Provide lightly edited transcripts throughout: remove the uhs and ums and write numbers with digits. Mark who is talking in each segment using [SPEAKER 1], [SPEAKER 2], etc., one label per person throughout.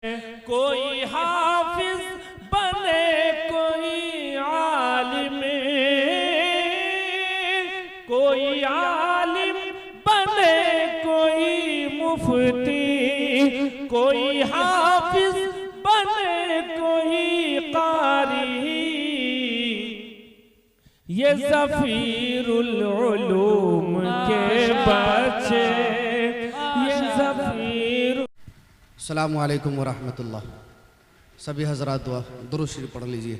[SPEAKER 1] कोई हाफिज बने, कोई आलिम, कोई आलिम बने, कोई मुफ्ती, कोई हाफिज बने, कोई कारी। ये ज़फ़ीरुल उलूम के बच्चे, ये ज़फ़ीर।
[SPEAKER 2] अस्सलामु अलैकुम वरहमतुल्लाह। सभी हज़रात दुरूद शरीफ पढ़ लीजिए।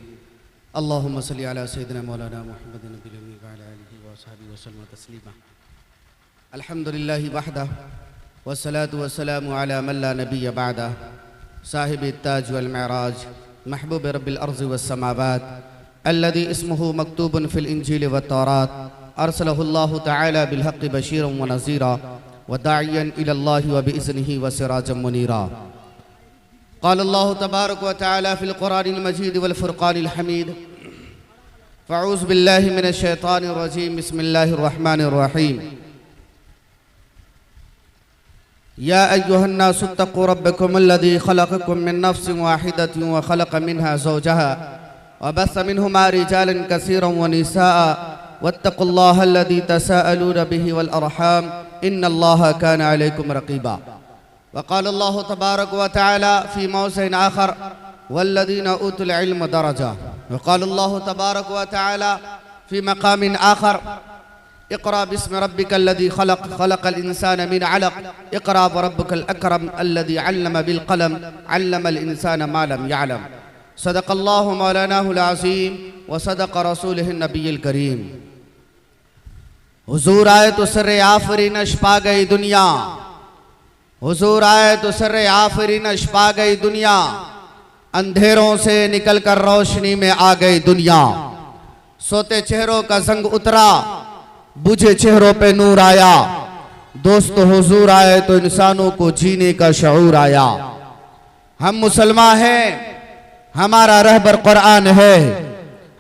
[SPEAKER 2] अल्लाहुम्मा सल्ली अला सय्यिदिना मौलाना मुहम्मदिन नबिय्यिल उम्मी व अला आलिहि व अस्हाबिहि वसल्लम तस्लीमा। अल्हम्दुलिल्लाहि वहदह वस्सलातु वस्सलामु अला मन ला नबिय्य बअदह, साहिबि ताज वल मिअराज, महबूब रब्बिल अर्ज़ि वस समावात, अल्लज़ी इस्मुहु मक्तूबुन फिल इंजील वत तौरात, अरसलहुल्लाहु तआला बिल हक़्क़ि बशीरन व नज़ीरा व दाइयन इलल्लाहि व बिइज़्निहि व सिराजम मुनीरा। क़ाल अल्लाहु तबारक व तआला फ़िल क़ुरानिल मजीद वल फ़ुरक़ानिल हमीद। फ़अऊज़ु बिल्लाहि मिनश शैतानिर रजीम। बिस्मिल्लाहिर रहमानिर रहीम। या अय्युहन्नासु इत्तक़ू रब्बकुमुल्लज़ी ख़लक़कुम मिन नफ़्सिन वाहिदतिन व ख़लक़ मिन्हा ज़ौजहा व बस्स मिन्हुमा रिजालन कसीरन व निसाअ वत्तक़ुल्लाह अल्लज़ी तसाअलून बिही वल अरहाम इन्नल्लाह कान अलैकुम रक़ीबा। वक़ाल अल्लाहु तबारक व तआला फ़ी मौज़िन आख़र वल्लज़ीना ऊतुल इल्म दरजा। वक़ाल अल्लाहु तबारक व तआला फ़ी मक़ामिन आख़र इक़रा बिस्मि रब्बिकल्लज़ी ख़लक़ ख़लक़ल इंसान मिन अलक़ इक़रा व रब्बुकल अकरम अल्लज़ी अल्लम बिल क़लम अल्लमल इंसान मा लम यअलम। सदक़ल्लाहु मौलानाहुल अज़ीम व सदक़ रसूलुहुन नबियुल करीम। हुजूर आए तो सर्रे आफरीनश पा गई दुनिया, हुजूर आए तो सर्रे आफरीनश पा गई दुनिया, अंधेरों से निकलकर रोशनी में आ गई दुनिया। सोते चेहरों का जंग उतरा, बुझे चेहरों पे नूर आया। दोस्तों हुजूर आए तो इंसानों को जीने का शऊर आया। हम मुसलमान हैं, हमारा रहबर कुरान है।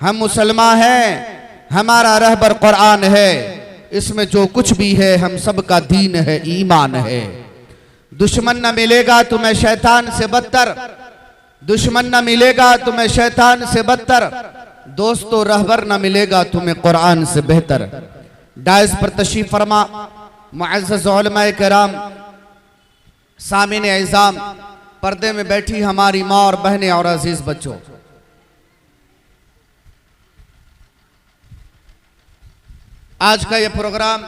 [SPEAKER 2] हम मुसलमान हैं, हमारा रहबर कुरान है। इसमें जो कुछ भी है हम सब का दीन है, ईमान है। दुश्मन न मिलेगा तुम्हें शैतान से बदतर, दुश्मन न मिलेगा तुम्हें शैतान से बदतर, दोस्तों रहबर न मिलेगा तुम्हें कुरान से बेहतर। डाइस पर तशरीफ फरमा मुअज़्ज़ज़ उलमाए किराम, सामिन इज़ाम, पर्दे में बैठी हमारी माँ और बहनें और अजीज बच्चों, आज का ये प्रोग्राम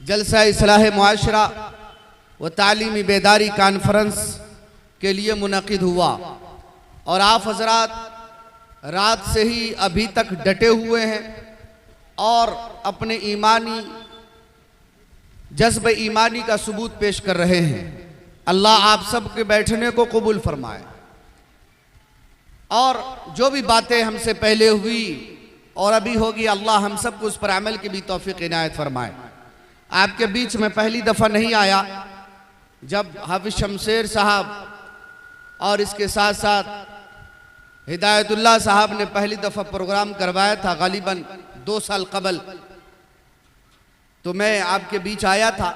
[SPEAKER 2] जलसा इस्लाह मुआशरा व तालीमी बेदारी कॉन्फ्रेंस के लिए मुनक़िद हुआ और आप हजरात रात से ही अभी तक डटे हुए हैं और अपने ईमानी जज्ब ईमानी का सबूत पेश कर रहे हैं। अल्लाह आप सब के बैठने को कबूल फरमाए और जो भी बातें हमसे पहले हुई और अभी होगी, अल्लाह हम सबको उस पर अमल की भी तौफीक इनायत फरमाए। आपके बीच में पहली दफ़ा नहीं आया जब हाफिज शमशेर साहब और इसके साथ साथ हिदायतुल्लाह साहब ने पहली दफ़ा प्रोग्राम करवाया था, गालिबन 2 साल कबल, तो मैं आपके बीच आया था।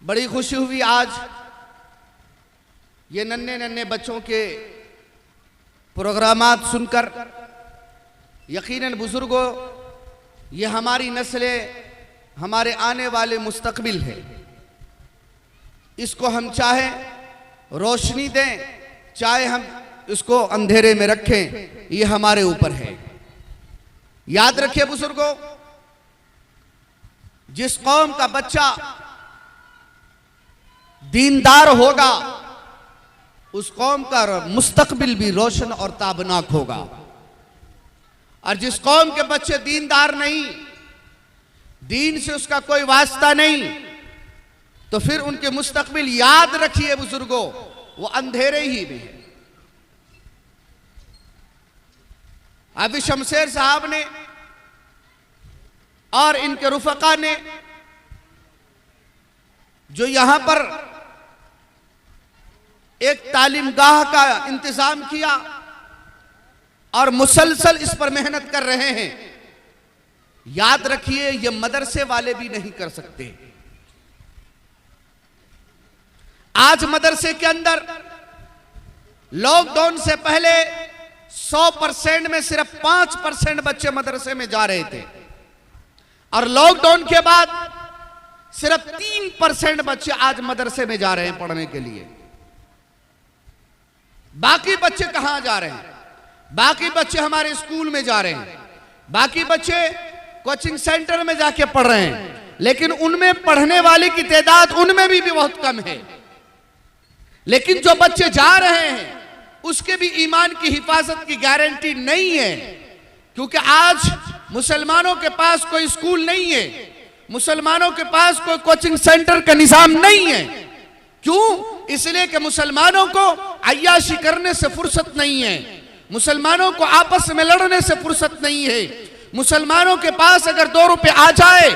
[SPEAKER 2] बड़ी खुशी हुई आज ये नन्हे नन्हे बच्चों के प्रोग्रामात सुनकर। यकीनन बुजुर्गों, ये हमारी नस्लें, हमारे आने वाले मुस्तकबिल है। इसको हम चाहे रोशनी दें, चाहे हम इसको अंधेरे में रखें, ये हमारे ऊपर है। याद रखिए बुजुर्गों, जिस कौम का बच्चा दीनदार होगा उस कौम का मुस्तकबिल भी रोशन और ताबनाक होगा, और जिस कौम के बच्चे दीनदार नहीं, दीन से उसका कोई वास्ता नहीं, तो फिर उनके मुस्तकबिल, याद रखिए बुजुर्गों, वो अंधेरे ही में है। अभी शमशेर साहब ने और इनके रुफका ने जो यहां पर एक तालीम गाह का इंतजाम किया और मुसलसल इस पर मेहनत कर रहे हैं, याद रखिए ये मदरसे वाले भी नहीं कर सकते। आज मदरसे के अंदर लॉकडाउन से पहले 100% में सिर्फ 5% बच्चे मदरसे में जा रहे थे और लॉकडाउन के बाद सिर्फ 3% बच्चे आज मदरसे में जा रहे हैं पढ़ने के लिए। बाकी बच्चे कहां जा रहे हैं? बाकी बच्चे हमारे स्कूल में जा रहे हैं, बाकी बच्चे कोचिंग सेंटर में जाके पढ़ रहे हैं, लेकिन उनमें पढ़ने वाले की तादाद उनमें भी बहुत कम है। लेकिन जो बच्चे जा रहे हैं उसके भी ईमान की हिफाजत की गारंटी नहीं है, क्योंकि आज मुसलमानों के पास कोई स्कूल नहीं है, मुसलमानों के पास कोई कोचिंग सेंटर का निजाम नहीं है। क्यों? इसलिए कि मुसलमानों को अय्याशी करने से फुर्सत नहीं है, मुसलमानों को आपस में लड़ने से फुर्सत नहीं है। मुसलमानों के पास अगर 2 रुपए आ जाए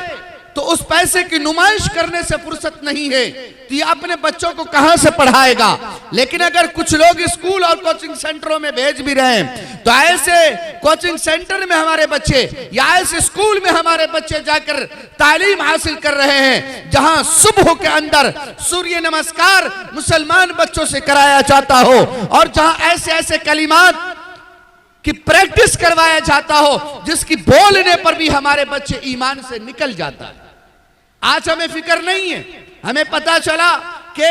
[SPEAKER 2] तो उस पैसे की नुमाइश करने से फुर्सत नहीं है, तो ये अपने बच्चों को कहां से पढ़ाएगा। लेकिन अगर कुछ लोग स्कूल और कोचिंग सेंटरों में भेज भी रहे हैं, तो ऐसे कोचिंग सेंटर में हमारे बच्चे या ऐसे स्कूल में हमारे बच्चे जाकर तालीम हासिल कर रहे हैं जहां सुबह के अंदर सूर्य नमस्कार मुसलमान बच्चों से कराया जाता हो और जहां ऐसे ऐसे कलिमात की प्रैक्टिस करवाया जाता हो जिसकी बोलने पर भी हमारे बच्चे ईमान से निकल जाता है। आज हमें फिक्र नहीं है, हमें पता चला कि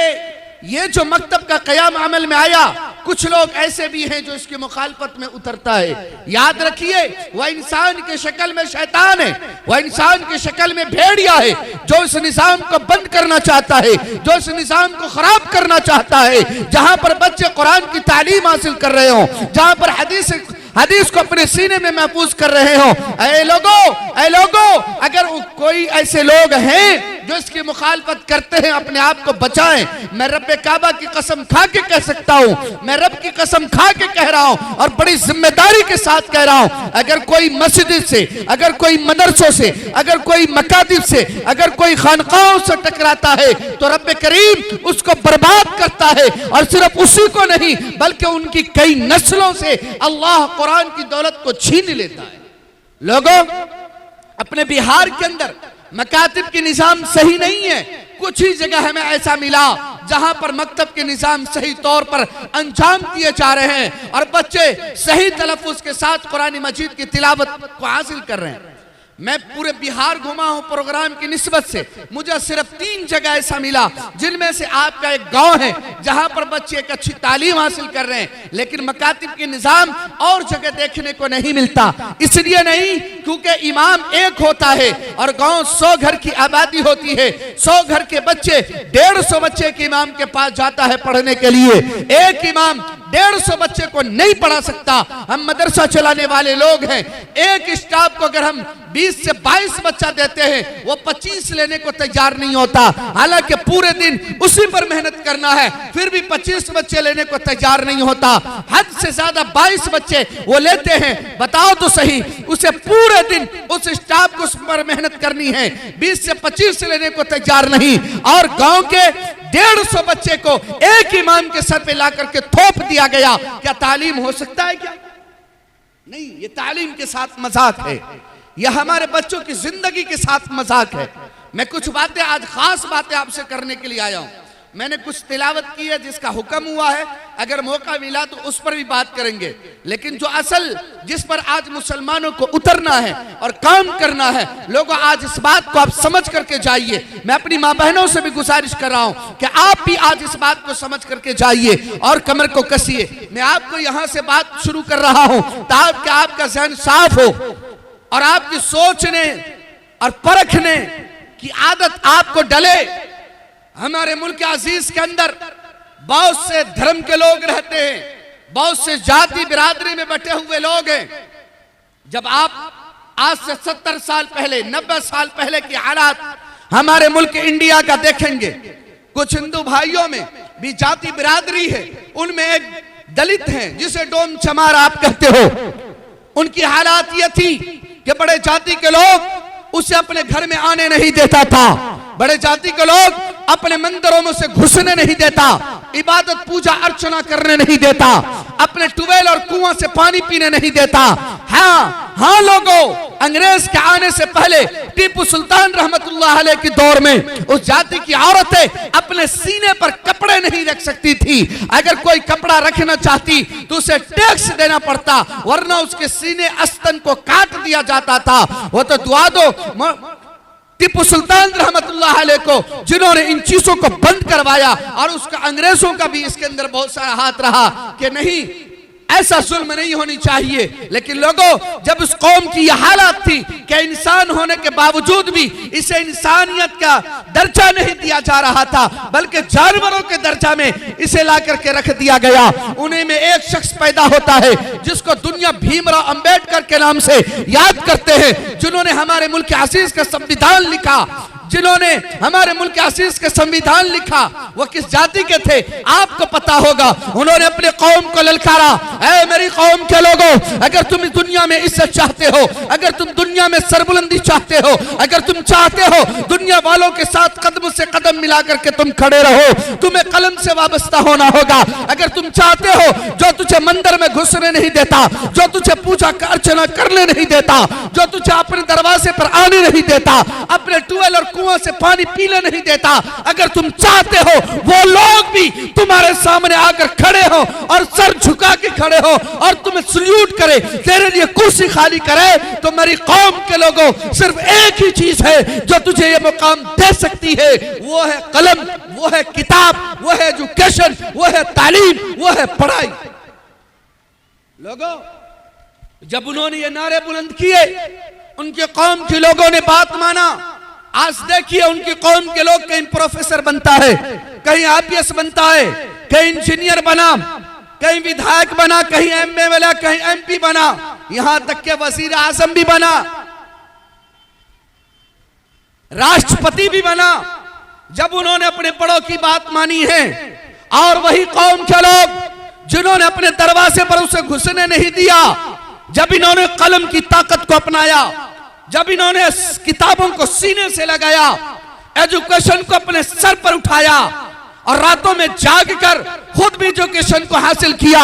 [SPEAKER 2] ये जो मकतब का कयाम अमल में आया, कुछ लोग ऐसे भी हैं जो इसकी मुखालफत में उतरता है। याद रखिए, वह इंसान की शक्ल में शैतान है, वह इंसान की शक्ल में भेड़िया है जो इस निजाम को बंद करना चाहता है, जो इस निजाम को खराब करना चाहता है। जहां पर बच्चे कुरान की तालीम हासिल कर रहे हो, जहां पर हदीस को अपने सीने में महफूज कर रहे हो, ऐ लोगों, अगर कोई ऐसे लोग हैं जो इसकी मुखालफत करते हैं, अपने आप को बचाएं। मैं रब काबा की कसम खा के कह सकता हूं, मैं रब की कसम खा के कह रहा हूं और बड़ी जिम्मेदारी के साथ कह रहा हूं, अगर कोई मस्जिद से, अगर कोई मदरसों से, अगर कोई मकातिब से, अगर कोई खानकाहों से टकराता है तो रब करीम उसको बर्बाद करता है। और सिर्फ उसी को नहीं बल्कि उनकी कई नस्लों से अल्लाह कुरान की दौलत को छीन लेता है। लोगों, अपने बिहार के अंदर मकातिब की निजाम सही नहीं है। कुछ ही जगह हमें ऐसा मिला जहां पर मकतब के निजाम सही तौर पर अंजाम दिए जा रहे हैं और बच्चे सही तलफ्फुज के साथ कुरान मजीद की तिलावत को हासिल कर रहे हैं। मैं पूरे बिहार घुमा हूं प्रोग्राम की निस्बत से, मुझे सिर्फ 3 जगह ऐसा मिला जिनमें से आपका एक गांव है जहां पर बच्चे एक अच्छी तालीम हासिल कर रहे हैं, लेकिन मकातिब के निजाम और जगह देखने को नहीं मिलता। इसलिए नहीं क्योंकि इमाम एक होता है और गांव 100 घर की आबादी होती है, 100 घर के बच्चे 150 बच्चे के इमाम के पास जाता है पढ़ने के लिए। एक इमाम 150 बच्चे को नहीं पढ़ा सकता। हम मदरसा चलाने वाले लोग हैं, एक स्टाफ को अगर हम 20 से 22 बच्चा देते हैं, वो 25 लेने को तैयार नहीं होता। हालांकि पूरे दिन उसी पर मेहनत करना है, फिर भी 25 बच्चे लेने को तैयार नहीं होता। हद से ज्यादा 22 बच्चे वो लेते हैं। बताओ तो सही, उसे पूरे दिन उस स्टाफ को उस पर मेहनत करनी है, 20 से 25 लेने को तैयार नहीं। और गांव के 150 बच्चे को एक इमाम के सर पे ला करके थोप दिया गया। क्या तालीम हो सकता है? क्या नहीं, ये तालीम के साथ मजाक है, यह हमारे बच्चों की जिंदगी के साथ मजाक है। मैं कुछ बातें, आज खास बातें आपसे करने के लिए आया हूं। मैंने कुछ तिलावत की है जिसका हुक्म हुआ है, अगर मौका मिला तो उस पर भी बात करेंगे। लेकिन जो असल जिस पर आज मुसलमानों को उतरना है और काम करना है, लोगों आज इस बात को आप समझ करके जाइए। मैं अपनी माँ बहनों से भी गुजारिश कर रहा हूं कि आप भी आज इस बात को समझ करके जाइए और कमर को कसिए। मैं आपको यहां से बात शुरू कर रहा हूं ताकि आपका जहन साफ हो और आपकी सोचने और परखने की आदत आपको डले। हमारे मुल्क अजीज के अंदर बहुत से धर्म के लोग रहते हैं, बहुत से जाति बिरादरी में बैठे हुए लोग हैं। जब आप आज से 70 साल पहले, 90 साल पहले की हालात हमारे मुल्क इंडिया का देखेंगे, कुछ हिंदू भाइयों में भी जाति बिरादरी है, उनमें एक दलित हैं जिसे डोम चमार आप कहते हो। उनकी हालात ये थी कि बड़े जाति के लोग उसे अपने घर में आने नहीं देता था। बड़े जाति के लोग अपने मंदिरों में से घुसने नहीं देता, इबादत पूजा अर्चना करने नहीं देता, अपने ट्यूबवेल और कुआं से पानी पीने नहीं देता। हाँ लोगों, अंग्रेज के आने से पहले टीपू सुल्तान रहमतुल्लाह अलैह के दौर में उस जाति की औरतें अपने सीने पर कपड़े नहीं रख सकती थी। अगर कोई कपड़ा रखना चाहती तो उसे टैक्स देना पड़ता, वरना उसके सीने अस्तन को काट दिया जाता था। वो तो दुआ दो टीपू सुल्तान रहमतुल्लाह अलैह को, जिन्होंने इन चीजों को बंद करवाया, और उसका अंग्रेजों का भी इसके अंदर बहुत सारा हाथ रहा कि नहीं, ऐसा जुल्म नहीं होनी चाहिए। लेकिन लोगों, जब उस कौम की यह हालत थी कि इंसान होने के बावजूद भी इसे इंसानियत का दर्जा नहीं दिया जा रहा था, बल्कि जानवरों के दर्जा में इसे ला करके रख दिया गया। उन्हीं में एक शख्स पैदा होता है जिसको दुनिया भीमराव अंबेडकर के नाम से याद करते हैं, जिन्होंने हमारे मुल्क अजीज का संविधान लिखा। जिन्होंने हमारे मुल्क अजीज का संविधान लिखा, वो किस जाति के थे आपको पता होगा। उन्होंने अपने कौम को ललकारा, ऐ मेरी कौम के लोगों, अगर तुम दुनिया में इज्जत चाहते हो, अगर तुम दुनिया में सरबुलंदी चाहते हो, अगर तुम चाहते हो दुनिया वालों के साथ कदम से कदम मिला करके तुम खड़े रहो, तुम्हें कलम से वाबस्ता होना होगा। अगर तुम चाहते हो जो तुझे मंदिर में घुसने नहीं देता, जो तुझे पूजा अर्चना करने नहीं देता, जो तुझे अपने दरवाजे पर आने नहीं देता, अपने ट्यूबवेल और कुआं से पानी पीने नहीं देता, अगर तुम चाहते हो वो लोग भी तुम्हारे सामने आकर खड़े हो और सर झुका के खड़े हो और तुम्हें सल्यूट करे, तेरे लिए कुर्सी खाली करे, तो मेरी कौम के लोगों, सिर्फ एक ही चीज है जो तुझे ये मुकाम दे सकती है, वो है कलम, वो है किताब, वो है एजुकेशन, वो है तालीम, वो है पढ़ाई। लोगों, जब उन्होंने ये नारे बुलंद किए, उनके कौम के लोगों ने बात माना। आज देखिए उनकी कौम के लोग, कहीं प्रोफेसर बनता है, कहीं आईपीएस बनता है, कहीं इंजीनियर बना, कहीं विधायक बना, कहीं एमए वाला, कहीं एमपी बना, यहां तक के वजीर आजम भी बना, राष्ट्रपति भी बना, जब उन्होंने अपने बड़ों की बात मानी है। और वही कौम के लोग जिन्होंने अपने दरवाजे पर उसे घुसने नहीं दिया, जब इन्होंने कलम की ताकत को अपनाया, जब इन्होंने किताबों को सीने से लगाया, एजुकेशन को अपने सर पर उठाया और रातों में जागकर खुद भी एजुकेशन को हासिल किया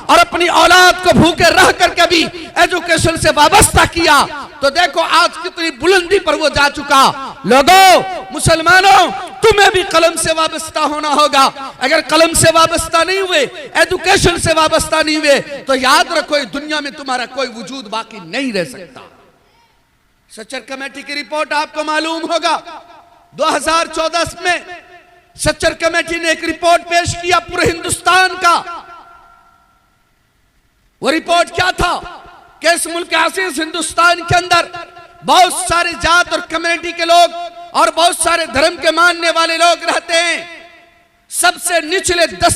[SPEAKER 2] और अपनी औलाद को भूखे रह करके भी एजुकेशन से वाबस्ता किया, तो देखो आज कितनी बुलंदी पर वो जा चुका। लोगों, मुसलमानों, तुम्हें भी कलम से वाबस्ता होना होगा। अगर कलम से वाबस्ता नहीं हुए, एजुकेशन से वाबस्ता नहीं हुए, तो याद रखो दुनिया में तुम्हारा कोई वजूद बाकी नहीं रह सकता। सच्चर कमेटी की रिपोर्ट आपको मालूम होगा, 2014 में सच्चर कमेटी ने एक रिपोर्ट पेश किया पूरे हिंदुस्तान का। वो रिपोर्ट क्या था कि इस मुल्क अजीज हिंदुस्तान के अंदर बहुत सारे जात और कम्युनिटी के लोग और बहुत सारे धर्म के मानने वाले लोग रहते हैं। सबसे निचले 10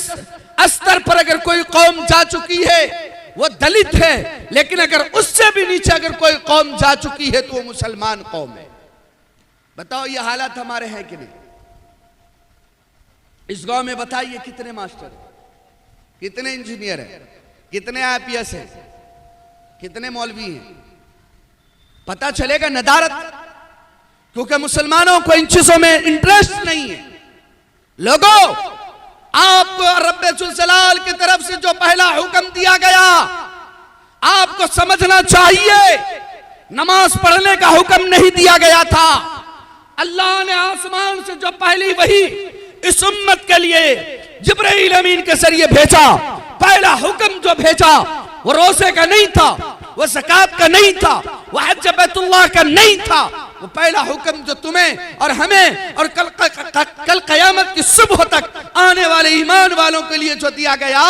[SPEAKER 2] स्तर पर अगर कोई कौम जा चुकी है वो दलित है, लेकिन अगर उससे भी नीचे अगर कोई कौम जा चुकी है तो वो मुसलमान कौम है। बताओ ये हालात हमारे हैं कि नहीं? इस गांव में बताइए कितने मास्टर, कितने इंजीनियर हैं, कितने आईपीएस हैं, कितने मौलवी हैं? पता चलेगा नदारत, क्योंकि मुसलमानों को इन चीजों में इंटरेस्ट नहीं है। लोगों, आपको रब्बे जुल जलाल की तरफ से जो पहला हुक्म दिया गया आपको समझना चाहिए। नमाज पढ़ने का हुक्म नहीं दिया गया था। अल्लाह ने आसमान से जो पहली वही इस उम्मत के लिए जिब्राइल अमीन के जरिए भेजा, पहला हुक्म जो भेजा वो रोजे का नहीं था, वो ज़कात का नहीं था, वो हज बैतुल्लाह का नहीं था। वो पहला हुक्म जो तुम्हें और हमें और कल क़यामत की सुबह तक आने वाले ईमान वालों के लिए जो दिया गया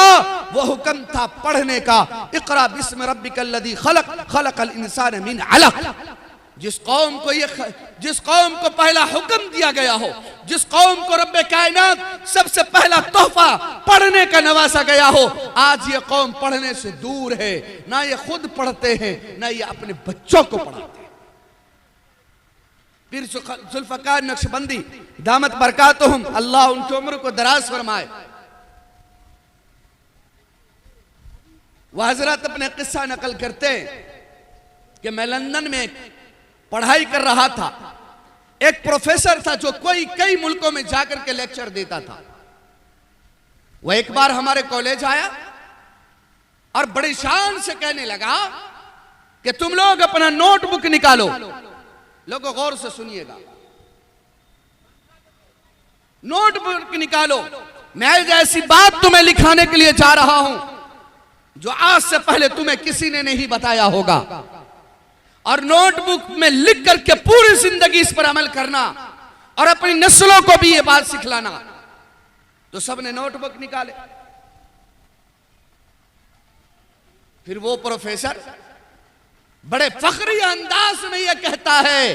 [SPEAKER 2] वो हुक्म था पढ़ने का। इक़रा बिस्मि रब्बिकल लज़ी खलक़ खलक़ल इंसान मिन अलक़। जिस कौम को पहला हुक्म दिया गया हो, जिस कौम को रब्बे कायनात सबसे पहला तोहफा पढ़ने का नवाजा गया हो, आज ये कौम पढ़ने से दूर है। ना ये खुद पढ़ते हैं, ना ये अपने बच्चों को पढ़ाते हैं। पीर जुल्फ़कार नक्शबंदी दामत बरकातुहुम, अल्लाह उनकी उम्र को दराज फरमाए, वह हजरत अपने किस्सा नकल करते हैं कि मैं लंदन में पढ़ाई कर रहा था। एक प्रोफेसर था जो कई मुल्कों में जाकर के लेक्चर देता था। वह एक बार हमारे कॉलेज आया और बड़ी शान से कहने लगा कि तुम लोग अपना नोटबुक निकालो। लोगों गौर से सुनिएगा, नोटबुक निकालो, मैं ऐसी बात तुम्हें लिखाने के लिए जा रहा हूं जो आज से पहले तुम्हें किसी ने नहीं बताया होगा, और नोटबुक में लिख करके पूरी जिंदगी इस पर अमल करना और अपनी नस्लों को भी यह बात सिखलाना। तो सबने नोटबुक निकाले। फिर वो प्रोफेसर बड़े फखरी अंदाज में यह कहता है,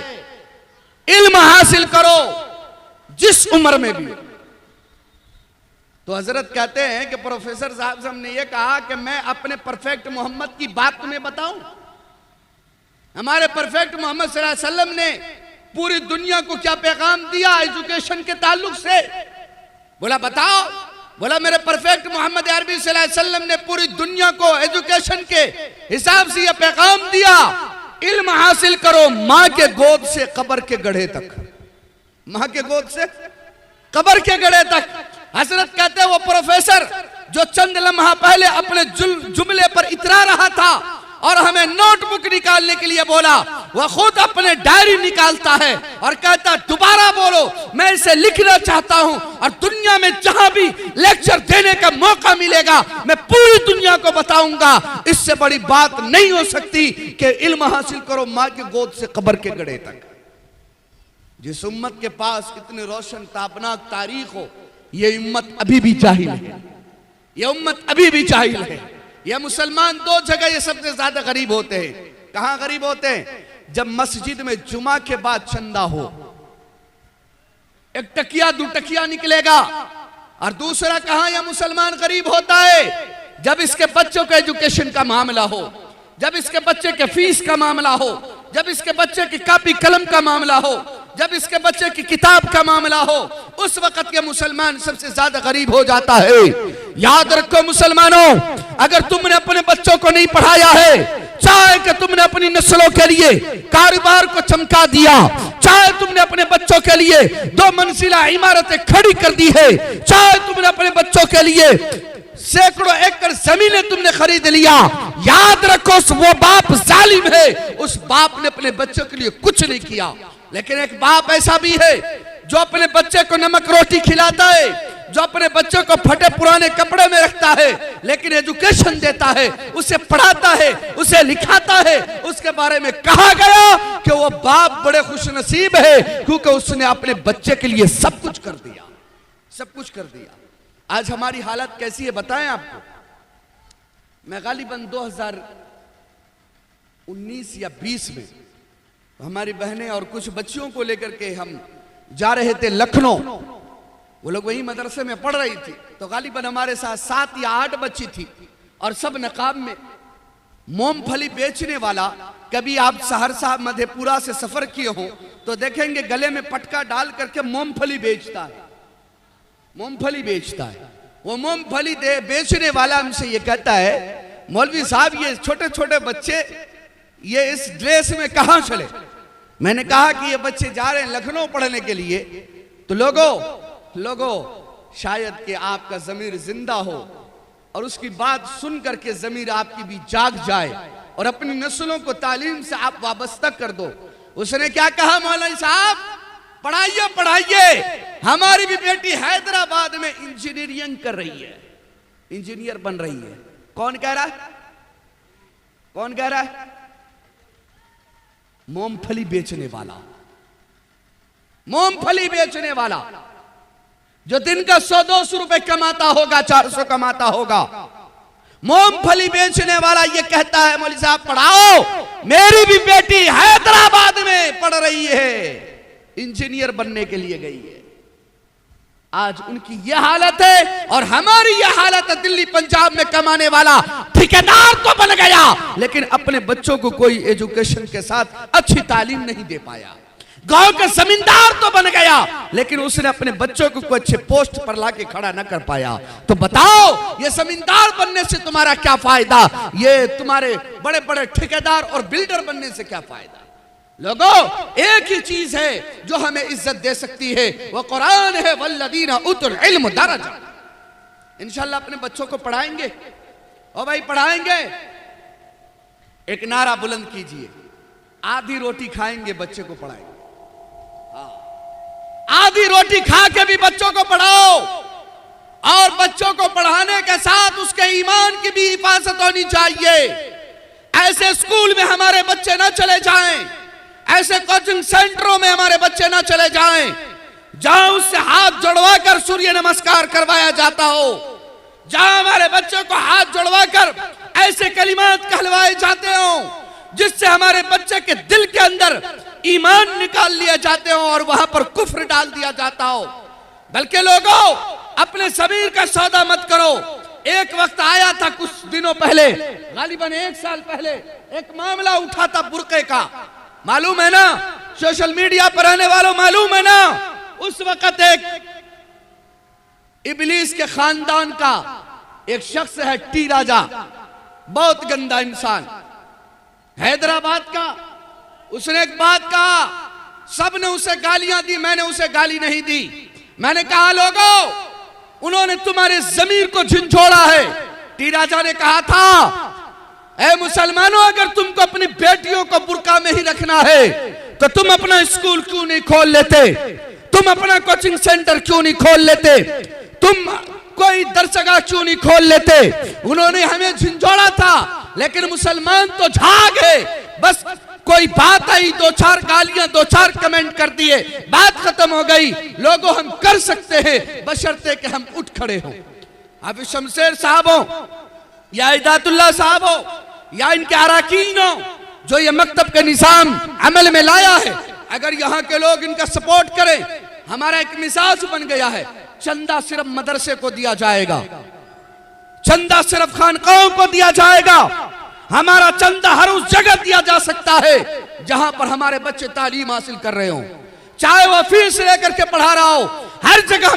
[SPEAKER 2] इल्म हासिल करो जिस उम्र में भी। तो हजरत कहते हैं कि प्रोफेसर साहब हमने ये कहा कि मैं अपने परफेक्ट मोहम्मद की बात तुम्हें बताऊं। हमारे परफेक्ट मोहम्मद सल्लल्लाहु अलैहि वसल्लम ने पूरी दुनिया को क्या पैगाम दिया एजुकेशन के ताल्लुक से? बोला बताओ। बोला मेरे परफेक्ट मोहम्मद अरबी सल्लल्लाहु अलैहि वसल्लम ने पूरी दुनिया को एजुकेशन के हिसाब से यह पैगाम दिया, इल्म हासिल करो मां के गोद से कब्र के गड्ढे तक, मां के गोद से कब्र के गड्ढे तक। हजरत कहते हैं वो प्रोफेसर जो चंद लम्हा पहले अपने जुमले पर इतरा रहा था और हमें नोटबुक निकालने के लिए बोला, वह खुद अपने डायरी निकालता है और कहता दोबारा बोलो, मैं इसे लिखना चाहता हूं और दुनिया में जहां भी लेक्चर देने का मौका मिलेगा मैं पूरी दुनिया को बताऊंगा। इससे बड़ी बात नहीं हो सकती कि इल्म हासिल करो मां की गोद से कब्र के गड्ढे तक। जिस उम्मत के पास इतनी रोशन ताबनाक तारीख हो, यह उम्मत अभी भी जाहिल है, यह उम्मत अभी भी जाहिल है। यह मुसलमान दो जगह ये सबसे ज्यादा गरीब होते हैं। कहां गरीब होते हैं? जब मस्जिद में जुमा के बाद चंदा हो, एक टकिया दो टकिया निकलेगा। और दूसरा कहां यह मुसलमान गरीब होता है? जब इसके बच्चों के एजुकेशन का मामला हो, जब इसके बच्चे के फीस का मामला हो, जब इसके बच्चे की कॉपी कलम का मामला हो, जब इसके बच्चे की किताब का मामला हो, उस वक्त के मुसलमान सबसे ज्यादा गरीब हो जाता है। याद रखो मुसलमानों, अगर तुमने अपने बच्चों को नहीं पढ़ाया है, चाहे कि तुमने अपनी नस्लों के लिए कारोबार को चमका दिया, चाहे तुमने अपने बच्चों के लिए 2 मंजिला इमारतें खड़ी कर दी है, चाहे तुमने अपने बच्चों के लिए सैकड़ों एकड़ जमीनें तुमने खरीद लिया, याद रखो वो बाप जालिम है। उस बाप ने अपने बच्चों के लिए कुछ नहीं किया। लेकिन एक बाप ऐसा भी है जो अपने बच्चे को नमक रोटी खिलाता है, जो अपने बच्चों को फटे पुराने कपड़े में रखता है, लेकिन एजुकेशन देता है, उसे पढ़ाता है, उसे लिखाता है। उसके बारे में कहा गया कि वो बाप बड़े खुशनसीब है क्योंकि उसने अपने बच्चे के लिए सब कुछ कर दिया, सब कुछ कर दिया। आज हमारी हालत कैसी है बताएं आपको। मैं गालिबन 2019 या 20 में हमारी बहनें और कुछ बच्चियों को लेकर के हम जा रहे थे लखनऊ। वो लोग वही मदरसे में पढ़ रही थी, तो गालिबन हमारे साथ 7 या 8 बच्ची थी और सब नकाब में। मूंगफली बेचने वाला, कभी आप सहरसा मधेपुरा से सफर किए हो तो देखेंगे गले में पटका डाल करके मूंगफली बेचता है, मूंगफली बेचता है। वो मूंगफली बेचने वाला हमसे ये कहता है, मौलवी साहब ये छोटे छोटे बच्चे ये इस ड्रेस में कहां चले? मैंने कहा कि ये बच्चे जा रहे हैं लखनऊ पढ़ने के लिए। तो लोगों शायद कि आपका ज़मीर जिंदा हो और उसकी बात सुन करके ज़मीर आपकी भी जाग जाए और अपनी नस्लों को तालीम से आप वाबस्ता कर दो। उसने क्या कहा, मौलवी साहब पढ़ाइए पढ़ाइए, हमारी भी बेटी हैदराबाद में इंजीनियरिंग कर रही है, इंजीनियर बन रही है। कौन कह रहा है? कौन कह रहा है? मूंगफली बेचने वाला, मूंगफली बेचने वाला जो दिन का 100-200 रुपए कमाता होगा, 400 कमाता होगा। मूंगफली बेचने वाला ये कहता है मौलवी साहब पढ़ाओ, मेरी भी बेटी हैदराबाद में पढ़ रही है, इंजीनियर बनने के लिए गई है। आज उनकी यह हालत है और हमारी यह हालत है। दिल्ली पंजाब में कमाने वाला ठेकेदार तो बन गया लेकिन अपने बच्चों को कोई एजुकेशन के साथ अच्छी तालीम नहीं दे पाया। गांव का जमींदार तो बन गया लेकिन उसने अपने बच्चों को कोई अच्छे पोस्ट पर लाके खड़ा न कर पाया। तो बताओ ये जमींदार बनने से तुम्हारा क्या फायदा, ये तुम्हारे बड़े बड़े ठेकेदार और बिल्डर बनने से क्या फायदा? लोगों, एक ही चीज है जो हमें इज्जत दे सकती है, वो कुरान है। वल्लदीना उतुल इल्म दरजा। इंशाल्लाह अपने बच्चों को पढ़ाएंगे, और भाई पढ़ाएंगे। एक नारा बुलंद कीजिए, आधी रोटी खाएंगे बच्चे को पढ़ाएंगे। आधी रोटी खा के भी बच्चों को पढ़ाओ, और बच्चों को पढ़ाने के साथ उसके ईमान की भी हिफाजत होनी चाहिए। ऐसे स्कूल में हमारे बच्चे ना चले जाएं, ऐसे कोचिंग सेंटरों में हमारे बच्चे ना चले जाएं जहां उससे हाथ जोड़वा कर सूर्य नमस्कार करवाया जाता हो, जहां हमारे बच्चों को हाथ जोड़वा कर ऐसे कलिमात कहलवाए जाते हो जिससे हमारे बच्चे के दिल के अंदर ईमान निकाल लिए जाते हो और वहां पर कुफ्र डाल दिया जाता हो। बल्कि लोगों, अपने ज़मीर का सौदा मत करो। एक वक्त आया था कुछ दिनों पहले, गालिबन 1 साल पहले, एक मामला उठा था बुर्के का, मालूम है ना? सोशल मीडिया पर रहने वालों मालूम है ना? उस वक्त एक इबलीस के खानदान का एक शख्स है, टी राजा, बहुत गंदा इंसान, हैदराबाद का। उसने एक बात कहा, सबने उसे गालियां दी, मैंने उसे गाली नहीं दी। मैंने कहा लोगों, उन्होंने तुम्हारे ज़मीर को झंझोड़ा है। टी राजा ने कहा था, ऐ मुसलमानों, अगर तुमको अपनी बेटियों को बुर्का में ही रखना है तो तुम अपना स्कूल क्यों नहीं खोल लेते? तुम अपना कोचिंग सेंटर क्यों नहीं खोल लेते? तुम कोई दरसगाह क्यों नहीं खोल लेते? उन्होंने हमें झंझोड़ा था, लेकिन मुसलमान तो झागे। बस कोई बात आई, 2-4 गालियां, 2-4 कमेंट कर दिए, बात खत्म हो गई। लोगों, हम कर सकते हैं बशर्ते कि हम उठ खड़े हों। अब शमशेर साहब हो या इदातुल्लाह साहब हो या इनके अराकीन हो जो ये मकतब के निज़ाम अमल में लाया है, अगर यहाँ के लोग इनका सपोर्ट करें, हमारा एक मिजाज बन गया है, चंदा सिर्फ मदरसे को दिया जाएगा, चंदा सिर्फ खानकाहों को दिया जाएगा। हमारा चंदा हर उस जगह दिया जा सकता है जहां पर हमारे बच्चे तालीम हासिल कर रहे हो, चाहे वो फीस लेकर के पढ़ा रहा हो। हर जगह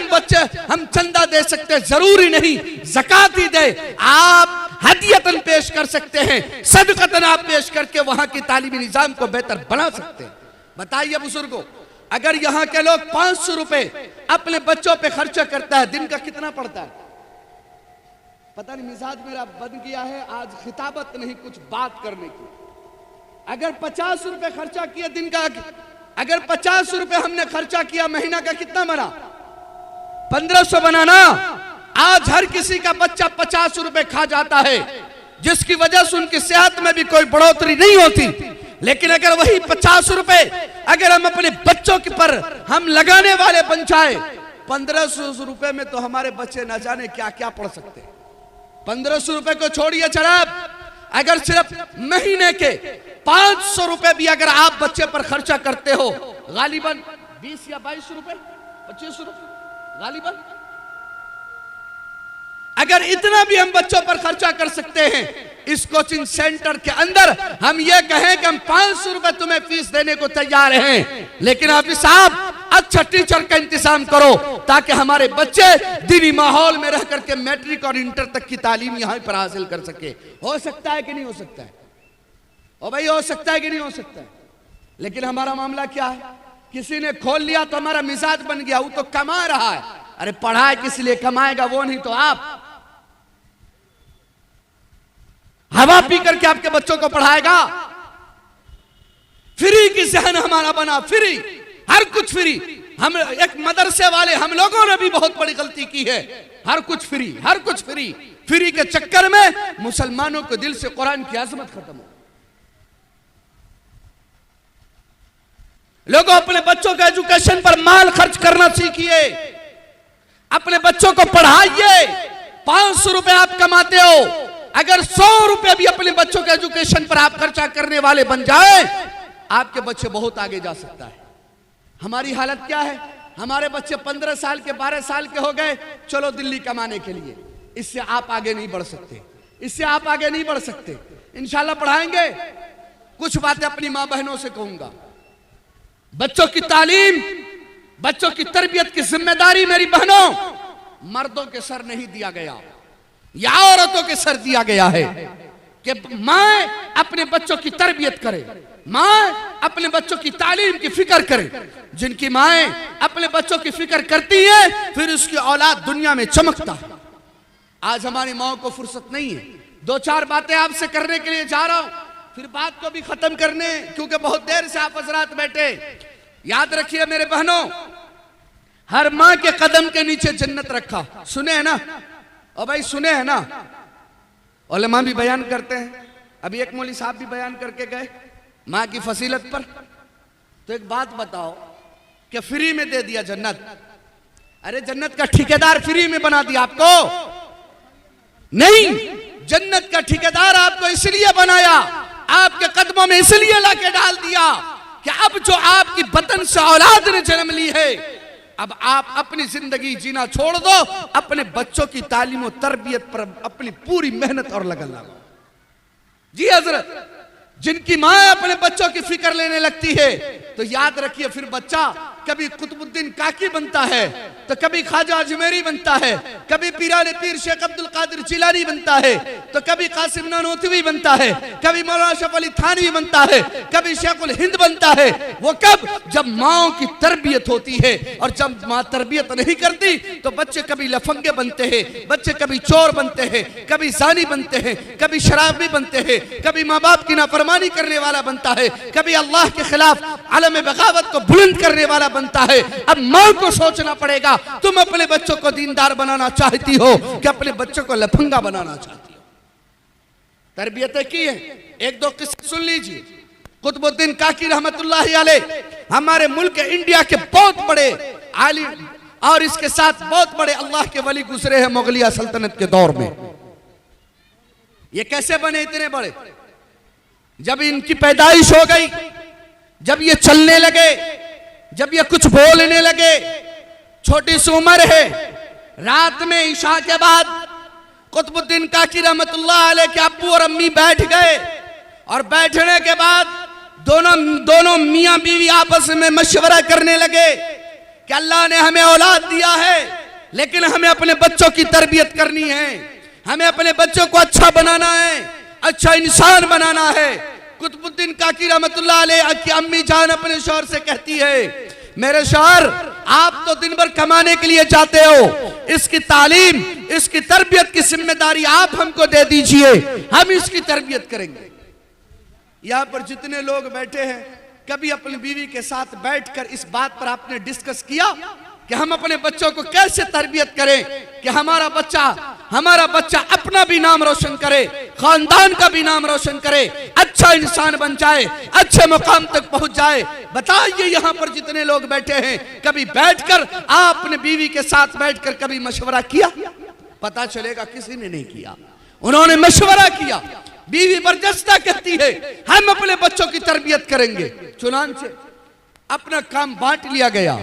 [SPEAKER 2] हम चंदा दे सकते हैं, जरूरी नहीं ज़कात ही दे, आप हदियतन पेश कर सकते हैं, सदकतन आप पेश करके वहां की तालीमी निजाम को बेहतर बना सकते हैं। बताइए बुजुर्गों, अगर यहाँ के लोग 500 रुपए अपने बच्चों पे खर्चा करता है, दिन का कितना पड़ता है? पता नहीं, मिजाज मेरा बन गया है आज खिताबत नहीं कुछ बात करने की। अगर 50 रुपए खर्चा किया दिन का, अगर 50 रुपए हमने खर्चा किया, महीना का कितना बना? 1500 बनाना। आज हर किसी का बच्चा 50 रुपए खा जाता है, जिसकी वजह से उनकी सेहत में भी कोई बढ़ोतरी नहीं होती। लेकिन अगर वही 50 रुपए अगर हम अपने बच्चों के पर हम लगाने वाले बन जाए, 1500 रुपए में तो हमारे बच्चे न जाने क्या क्या पढ़ सकते हैं। 1500 रुपए को छोड़िए जनाब, अगर सिर्फ महीने के 500 रुपए भी अगर आप बच्चे पर खर्चा करते हो, गालिबन 20 या 22 रुपए, 25 रुपए गालिबन, अगर इतना भी हम बच्चों पर खर्चा कर सकते हैं, इस कोचिंग सेंटर के अंदर हम ये कहें कि हम 500 रुपए तुम्हें फीस देने को तैयार हैं, लेकिन आप साहब अच्छा टीचर का इंतजाम करो ताकि हमारे बच्चे दीनी माहौल में रह करके मैट्रिक और इंटर तक की तालीम यहां पर हासिल कर सके। हो सकता है कि नहीं हो सकता है? ओ भाई, हो सकता है कि नहीं हो सकता है? लेकिन हमारा मामला क्या है? किसी ने खोल लिया तो हमारा मिजाज बन गया, वो तो कमा रहा है। अरे पढ़ाए किस लिए कमाएगा? वो नहीं तो आप हवा पी करके आपके बच्चों को पढ़ाएगा। फ्री की जहन हमारा बना, फ्री, हर कुछ फ्री। हम एक मदरसे वाले हम लोगों ने भी बहुत बड़ी गलती की है, हर कुछ फ्री, हर कुछ फ्री। फ्री के चक्कर में मुसलमानों के दिल से कुरान की अजमत खत्म हो। लोगों, अपने बच्चों के एजुकेशन पर माल खर्च करना सीखिए, अपने बच्चों को पढ़ाइए। 500 रुपए आप कमाते हो, अगर 100 रुपए भी अपने बच्चों के एजुकेशन पर आप खर्चा करने वाले बन जाए, आपके बच्चे बहुत आगे जा सकता है। हमारी हालत क्या है? हमारे बच्चे 15 साल के 12 साल के हो गए, चलो दिल्ली कमाने के लिए। इससे आप आगे नहीं बढ़ सकते, इससे आप आगे नहीं बढ़ सकते। इंशाल्लाह पढ़ाएंगे। कुछ बातें अपनी मां बहनों से कहूंगा। बच्चों की तालीम, बच्चों की तरबियत की जिम्मेदारी मेरी बहनों मर्दों के सर नहीं दिया गया, या औरतों के सर दिया गया है।
[SPEAKER 3] कि माँ अपने बच्चों की तरबियत करे, माँ अपने बच्चों की तालीम की फिक्र करे। जिनकी माएँ अपने बच्चों की फिक्र करती है फिर उसकी औलाद दुनिया में चमकता है। आज हमारी माओ को फुर्सत नहीं है। दो चार बातें आपसे करने के लिए जा रहा हूं, फिर बात को भी खत्म करने, क्योंकि बहुत देर से आप हजरात बैठे। याद रखिए मेरे बहनों, हर माँ के कदम के नीचे जन्नत रखा। सुने है ना? और भाई सुने है ना? उलमा भी बयान करते हैं। अभी एक मौलवी साहब भी बयान करके गए माँ की फसीलत पर। तो एक बात बताओ कि फ्री में दे दिया जन्नत। अरे जन्नत का ठेकेदार फ्री में बना दिया आपको? नहीं, जन्नत का ठेकेदार आपको इसलिए बनाया, आपके कदमों में इसलिए लाके डाल दिया कि अब जो आपकी बतन से औलाद ने जन्म ली है, अब आप अपनी जिंदगी जीना छोड़ दो, अपने बच्चों की तालीम और तरबियत पर अपनी पूरी मेहनत और लगन लगाओ। जी हजरत, जिनकी माँ अपने बच्चों की फिक्र लेने लगती है तो याद रखिए फिर बच्चा कभी कुतुबुद्दीन काकी बनता है, तो कभी ख्वाजा अजमेरी बनता है, कभी पीराने पीर शेख अब्दुल कादिर जिलानी बनता है, तो कभी कासिम नानोतवी बनता है, कभी मौलाना अशरफ अली थानवी बनता है, कभी शेखुल हिंद बनता है। वो कब? जब माओ की तरबियत होती है। और जब माँ तरबियत नहीं करती तो बच्चे कभी लफंगे बनते हैं, बच्चे कभी चोर बनते हैं, कभी जानी बनते हैं, कभी शराबी बनते हैं, कभी माँ बाप की नाफरमानी करने वाला बनता है, कभी अल्लाह के खिलाफ आलम बगावत को बुलंद करने वाला बनता है। अब माँ को सोचना पड़ेगा, तुम अपने बच्चों को दीनदार बनाना चाहती हो कि अपने बच्चों को लफंगा बनाना चाहती हो? तरबियतें की है। एक दो किस्से सुन लीजिए। कुतुबुद्दीन काकी रहमतुल्लाहि अलैह हमारे मुल्क इंडिया के बहुत बड़े आलिम और इसके साथ बहुत बड़े अल्लाह के वली गुजरे हैं मुगलिया सल्तनत के दौर में। ये कैसे बने इतने बड़े? जब इनकी पैदाइश हो गई, जब ये चलने लगे, जब ये कुछ बोलने लगे, छोटी सी उम्र है, रात में ईशा के बाद कुतुबुद्दीन काकी रहमतुल्लाह अलैह के अब्बू और अम्मी बैठ गए और बैठने के बाद दोनों मियां बीवी आपस में मशवरा करने लगे कि अल्लाह ने हमें औलाद दिया है, लेकिन हमें अपने बच्चों की तरबियत करनी है, हमें अपने बच्चों को अच्छा बनाना है, अच्छा इंसान बनाना है। कुतुबुद्दीन काकी रहमतुल्लाह अलैह की अम्मी जान अपने शौहर से कहती है, मेरे शौहर आप तो दिन भर कमाने के लिए जाते हो, इसकी तालीम, इसकी तरबियत की जिम्मेदारी आप हमको दे दीजिए, हम इसकी तरबियत करेंगे। यहाँ पर जितने लोग बैठे हैं, कभी अपनी बीवी के साथ बैठकर इस बात पर आपने डिस्कस किया कि हम अपने बच्चों को कैसे तरबियत करें कि हमारा बच्चा अपना भी नाम रोशन करे, खानदान का भी नाम रोशन करे, अच्छा इंसान बन जाए, अच्छे मुकाम तक पहुंच जाए? बताइए यहाँ पर जितने लोग बैठे हैं, कभी बैठकर आपने बीवी के साथ बैठकर कभी मशवरा किया? पता चलेगा किसी ने नहीं किया। उन्होंने मशवरा किया। बीवी बरजस्ता कहती है हम अपने बच्चों की तरबियत करेंगे। चुनांचे अपना काम बांट लिया गया।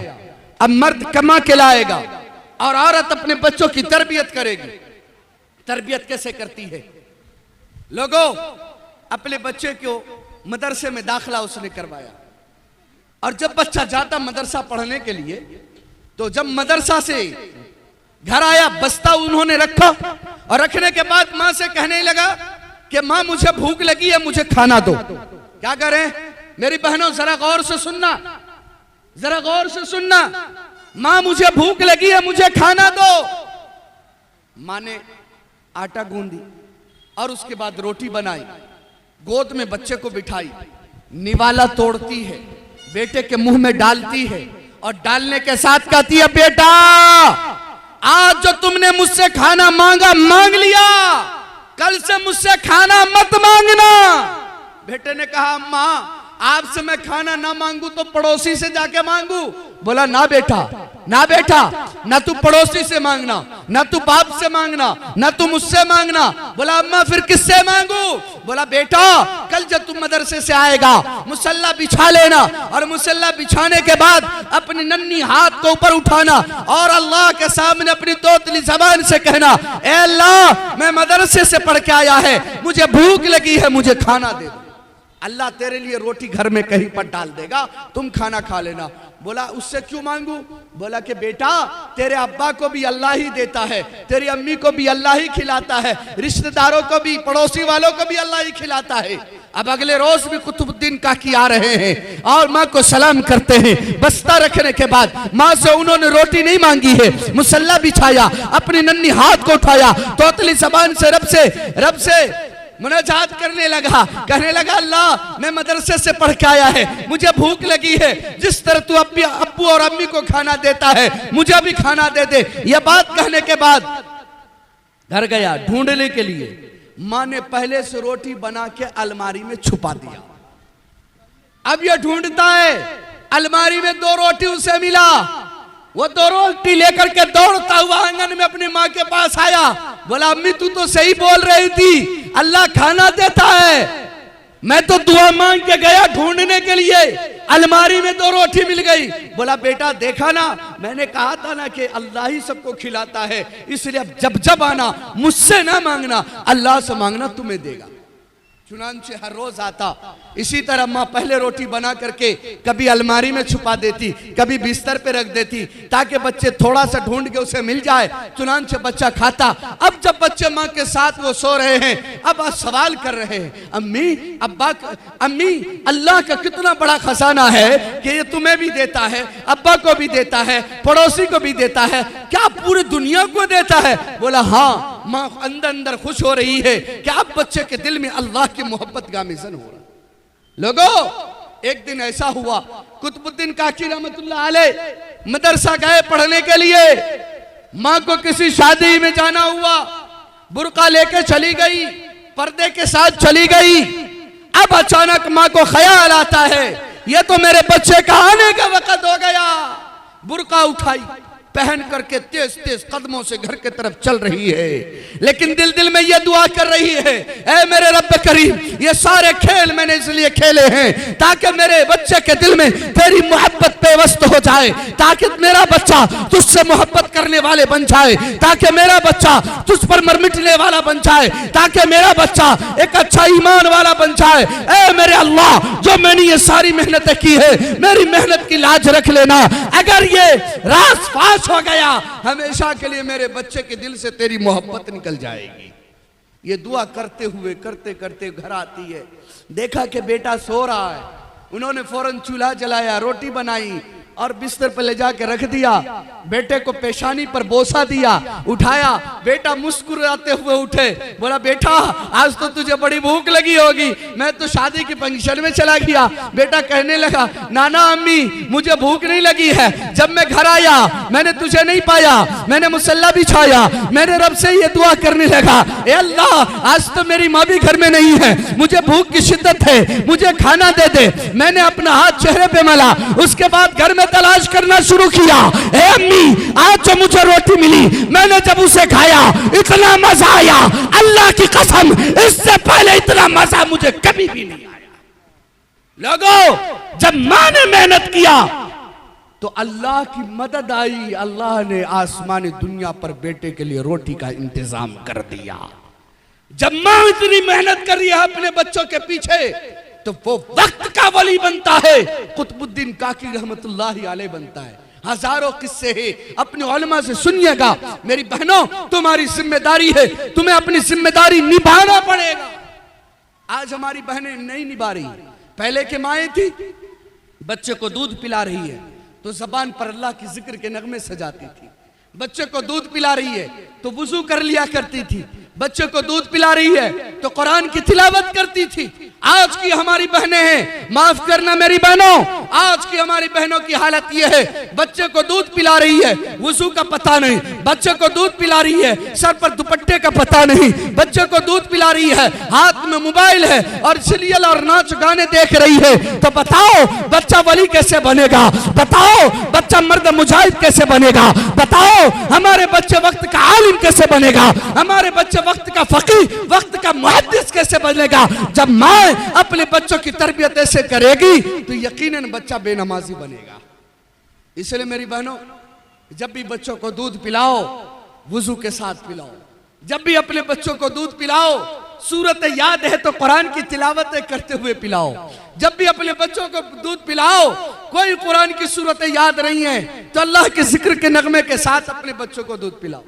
[SPEAKER 3] अब मर्द कमा के लाएगा और औरत अपने बच्चों की तरबियत करेगी। तरबियत कैसे करती है? लोगों, अपने बच्चे को मदरसे में दाखिला उसने करवाया और जब बच्चा जाता मदरसा पढ़ने के लिए, तो जब मदरसा से घर आया बस्ता उन्होंने रखा और रखने के बाद मां से कहने लगा कि मां मुझे भूख लगी है, मुझे खाना दो। क्या करें मेरी बहनों, जरा गौर से सुनना, जरा गौर से सुनना। मां मुझे भूख लगी है, मुझे खाना दो। मां ने आटा गूंदी और उसके बाद रोटी बनाई, गोद में बच्चे को बिठाई, निवाला तोड़ती है, बेटे के मुंह में डालती है और डालने के साथ कहती है, बेटा आज जो तुमने मुझसे खाना मांगा मांग लिया, कल से मुझसे खाना मत मांगना। बेटे ने कहा, अम्मा आपसे मैं खाना ना मांगू तो पड़ोसी से जाके मांगू? बोला ना बेटा, ना बेटा, ना तू पड़ोसी से मांगना, ना तू बाप से मांगना, ना तू मुझसे मांगना। बोला अम्मा फिर किससे मांगू? बोला बेटा कल जब तुम मदरसे से आएगा मुसल्ला बिछा लेना और मुसल्ला बिछाने के बाद अपनी नन्ही हाथ को ऊपर उठाना और अल्लाह के सामने अपनी तोतली जबान से कहना, ए अल्लाह मैं मदरसे से पढ़ के आया है, मुझे भूख लगी है, मुझे खाना दे दो। अल्लाह तेरे लिए रोटी घर में कहीं पर डाल देगा, तुम खाना खा लेना। बोला उससे क्यों मांगू? बोला कि बेटा तेरे अब्बा को भी अल्लाह ही देता है, तेरी अम्मी को भी अल्लाह ही खिलाता है, रिश्तेदारों को भी, पड़ोसी वालों को भी अल्लाह ही खिलाता है। अब अगले रोज भी कुतुबुद्दीन काकी आ रहे हैं और माँ को सलाम करते हैं। बस्ता रखने के बाद माँ से उन्होंने रोटी नहीं मांगी है, मुसल्ला बिछाया, अपनी नन्ही हाथ को उठाया, तोतली जबान से रब से मुनाजात करने लगा, कहने लगा अल्लाह मैं मदरसे से पढ़ के आया है, मुझे भूख लगी है, जिस तरह तू अब्बू और अम्मी को खाना देता है मुझे भी खाना दे दे। यह बात कहने के बाद घर गया ढूंढने के लिए। माँ ने पहले से रोटी बना के अलमारी में छुपा दिया। अब यह ढूंढता है, अलमारी में 2 रोटी उसे मिला। वो 2 रोटी लेकर के दौड़ता हुआ आंगन में अपनी माँ के पास आया। बोला अम्मी तू तो सही बोल रही थी, अल्लाह खाना देता है। मैं तो दुआ मांग के गया ढूंढने के लिए, अलमारी में 2 रोटी मिल गई। बोला बेटा देखा ना, मैंने कहा था ना कि अल्लाह ही सबको खिलाता है, इसलिए अब जब आना मुझसे ना मांगना, अल्लाह से मांगना, तुम्हें देगा। चुनांचे हर रोज आता। इसी तरह माँ पहले रोटी बना करके कभी अलमारी में छुपा देती, कभी बिस्तर पे रख देती, ताकि बच्चे थोड़ा सा ढूंढ के उसे मिल जाए। चुनांचे बच्चा खाता। अब जब बच्चे माँ के साथ वो सो रहे हैं, अब सवाल कर रहे हैं, अम्मी अब्बा, अम्मी अल्लाह का कितना बड़ा खजाना है कि ये तुम्हें भी देता है, अब्बा को भी देता है, पड़ोसी को भी देता है, क्या पूरी दुनिया को देता है? बोला हाँ। माँ अंदर अंदर खुश हो रही है कि अब बच्चे के दिल में अल्लाह की मोहब्बत गामिज़न हो रहा। लोगों एक दिन ऐसा हुआ, कुतुबुद्दीन काकी रहमतुल्लाह अलैह मदरसा गए पढ़ने के लिए। माँ को किसी शादी में जाना हुआ, बुर्का लेके चली गई, पर्दे के साथ चली गई। अब अचानक माँ को ख्याल आता है ये तो मेरे बच्चे का आने का वक्त हो गया। बुर्का उठाई, पहन करके तेज तेज कदमों से घर के तरफ चल रही है, लेकिन दिल में यह दुआ कर रही है, ऐ मेरे रब करीम, ये सारे खेल मैंने इसलिए खेले हैं ताकि मेरे बच्चे के दिल में तेरी मोहब्बत पेवस्त हो जाए, ताकि मेरा बच्चा तुझसे मोहब्बत करने वाले बन जाए, ताकि मेरा बच्चा तुझ पर मरमिटने वाला बन जाए, ताकि मेरा बच्चा एक अच्छा ईमान वाला बन जाए। ऐ मेरे अल्लाह, जो मैंने ये सारी मेहनतें की है, मेरी मेहनत की लाज रख लेना। अगर ये रास फाश हो गया, हमेशा के लिए मेरे बच्चे के दिल से तेरी मोहब्बत निकल जाएगी। ये दुआ करते हुए करते करते घर आती है, देखा कि बेटा सो रहा है। उन्होंने फौरन चूल्हा जलाया, रोटी बनाई और बिस्तर पर ले जाके रख दिया। बेटे को पेशानी पर बोसा दिया, उठाया। बेटा मुस्कुराते हुए उठे। बोला बेटा आज तो तुझे बड़ी भूख लगी होगी, मैं तो शादी की फंक्शन में चला गया। बेटा कहने लगा नाना अम्मी मुझे भूख नहीं लगी है, जब मैं घर आया मैंने तुझे नहीं पाया, मैंने मुसल्ला बिछाया, मैंने रब से ये दुआ करने लगा, ए अल्लाह आज तो मेरी माँ भी घर में नहीं है, मुझे भूख की शिद्दत है, मुझे खाना दे दे। मैंने अपना हाथ चेहरे पे मला, उसके बाद घर में तलाश करना शुरू किया। ए अम्मी आज जो मुझे रोटी मिली, मैंने जब उसे खाया इतना मजा आया, अल्लाह की कसम इससे पहले इतना मजा मुझे कभी भी नहीं आया। लोगों जब माँ ने मेहनत किया तो अल्लाह की मदद आई, अल्लाह ने आसमानी दुनिया पर बेटे के लिए रोटी का इंतजाम कर दिया। जब माँ इतनी मेहनत कर रही है अपने बच्चों के पीछे, तो वो वक्त का वली बनता है, कुतुबुद्दीन काकी रहमतुल्लाहि अलैह बनता है। हजारों किस्से हैं, अपने उलमा से सुनिएगा। मेरी बहनों तुम्हारी जिम्मेदारी है, तुम्हें अपनी जिम्मेदारी निभाना पड़ेगा। आज हमारी बहनें नहीं निभा रही। पहले के माएँ थी, बच्चे को दूध पिला रही है तो जबान पर अल्लाह की जिक्र के नगमे सजाती थी। बच्चे को दूध पिला रही है तो वुजू कर लिया करती थी। बच्चे को दूध पिला रही है तो कुरान की तिलावत करती थी। आज की हमारी बहनें हैं, माफ करना मेरी बहनों, आज की हमारी बहनों की हालत यह है, बच्चे को दूध पिला रही है, वुजू का पता नहीं, बच्चे को दूध पिला रही है, सर पर दुपट्टे का पता नहीं, बच्चे को दूध पिला रही है, हाथ में मोबाइल है और सीरियल और नाच गाने देख रही है। तो बताओ बच्चा वली कैसे बनेगा? बताओ बच्चा मर्द मुजाहिद कैसे बनेगा? बताओ हमारे बच्चे वक्त का आलिम कैसे बनेगा? हमारे बच्चे वक्त का फकीह, वक्त का मुहद्दिस कैसे बनेगा? जब माँ अपने बच्चों की तरबियत ऐसे करेगी तो यकीनन बच्चा बेनमाजी बनेगा। इसलिए मेरी बहनों जब भी बच्चों को दूध पिलाओ वुजू के साथ पिलाओ। जब भी अपने बच्चों को दूध पिलाओ, सूरत याद है तो कुरान की तिलावत करते हुए पिलाओ। जब भी अपने बच्चों को दूध पिलाओ, कोई कुरान की सूरतें याद नहीं है तो अल्लाह के जिक्र के नगमे के साथ अपने बच्चों को दूध पिलाओ।